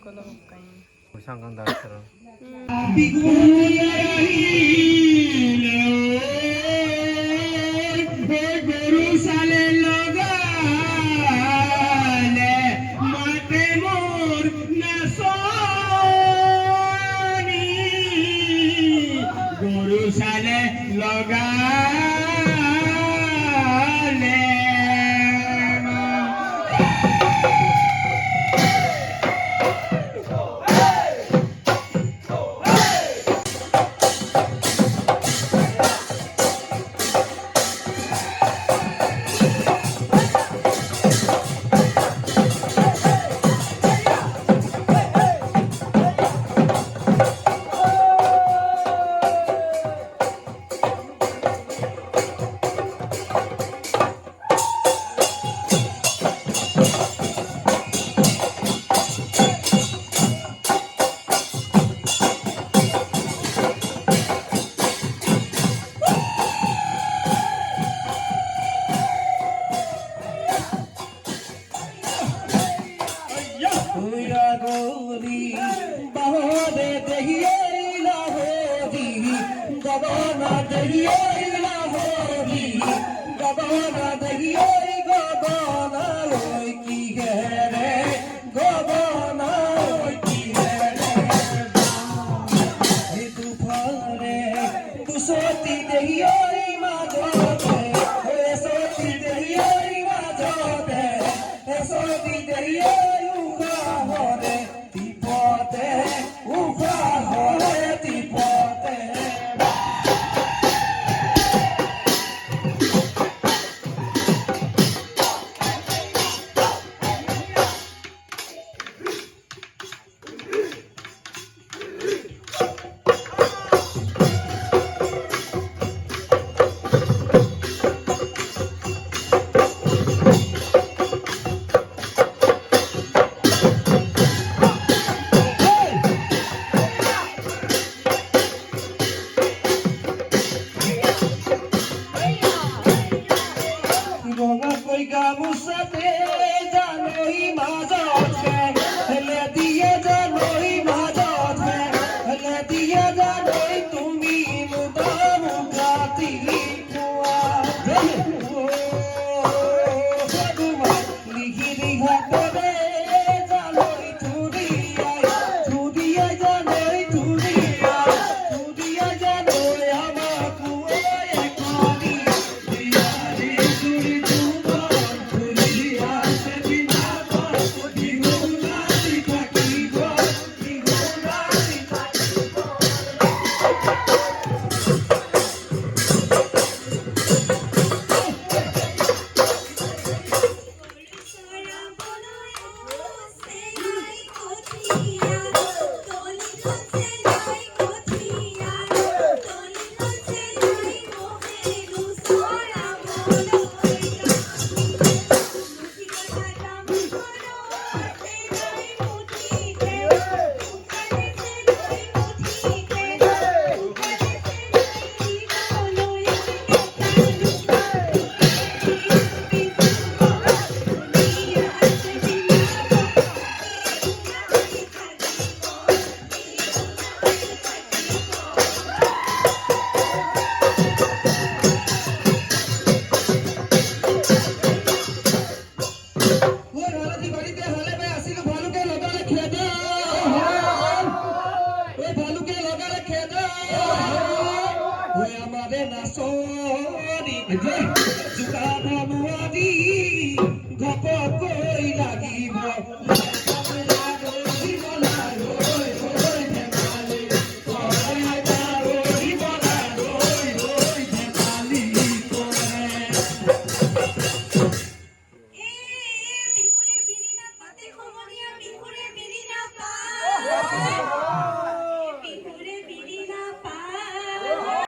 kalau kain. Sangkang dasar.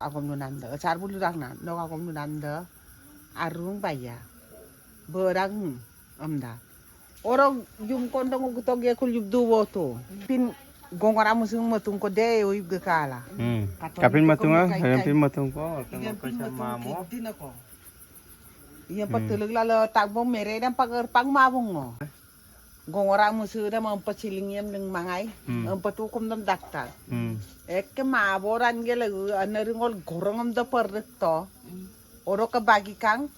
Akom nu nanda, car bulu rang na, dok akom nu nanda, arung baya, berang amda. Orang jum kontong utog ya kul jum duwo to, pin gongora musung matung ko de uib gekala. Kapin matung ah, kapin matung ko, kapin sama mo. Iya patulog lalo tagbong mere dan pang mabong mo. Gongora musuda mampacilingiem ng mangay. Patukom ng daktar. Ek maaboran gela anaringol gorongam da perdekto. Oro ka bagi kang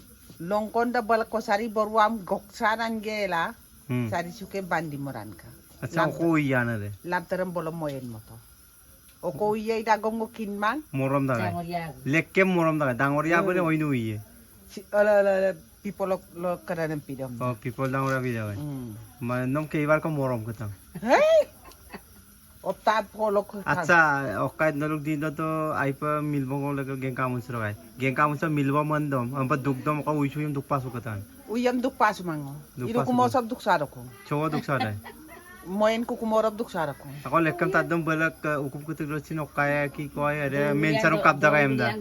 longkon da balakosari borwam goksanan gela. Sari suke bandi moran ka. अच्छा को इया ना रे Lantaran bolong moyen mo to. O ko iya idagong mo kinman. मोरम दागा लेके मोरम दागा डांगोरिया बने ओइनो इये People lo karanan pidam. ओ people डांगोरिया भी जावे मैं नम कई बार को मोरम करता Hey! O tap ko lo ko. अच्छा ओका नलुक दिन तो आइप मिलबो को लगे गेंका मुसरो गाय गेंका मुसरो मिलबो मंदम हम पर दुख दम को उइछु यम दुख पासो करता Uyam duk pas mango. Iru ko mo sab duk sara ko. छोवा दुख सादा Moyen ko kumorab duk sara ko. ako lekam tadam balak ukup kutuk lo sino kaya ki koy are men saro kap daga emda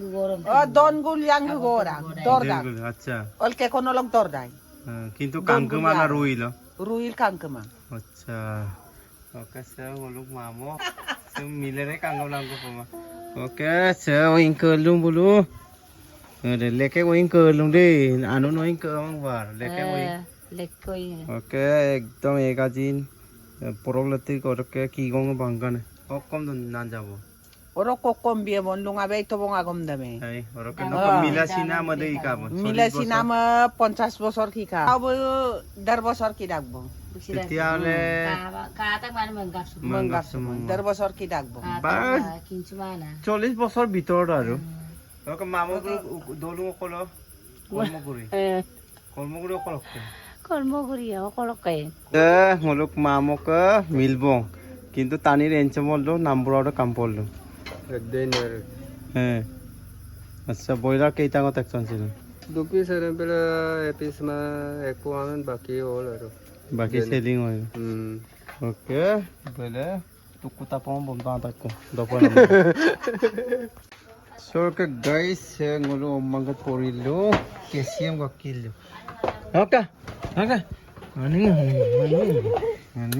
O don gul yang gora. Dorda. अच्छा Ol ke kono log dordai. किंतु Kong माना रुइलो Ruil kang kema. अच्छा okay sir वो लोग मामो सो मिले रे Kong लांगो पमा okay sir वो ink लूं बोलो अरे लेके वो इंक लूं दे आनो नो इंक बार लेके वो ओके एकदम एकाजिन प्रॉब्लम को रखे की गोंग बांगन ओ कम तो ना जाबो Oro ko kombie mon lunga be to bonga gom dame. है और के नो मिला सिना मदे इकाबो Mila sinama 50 bosor ki ka. Abo dar bosor ki dagbo. तेतियाले Menggap semua. Dar bosor ki dagbo. বার 40 বছর ভিতৰত আৰু ওকে মামক দলু কল কৰ্মগুৰি কলকে মলক মামক মিলব কিন্তু তানির এনচে বললো নাম্বর কাম পড়লো হ্যাঁ আচ্ছা বইলার কেইটা কত একজন ছিল দুপি সারে বেলা এপিস মা একো আমেন বাকি হল আর বাকি সেলিং হয় ওকে বলে তুকু তাপম বন্ধ আতাকো দপন সরকে guys ngolo omang porilo kesiam ko kilo oka oka ani ani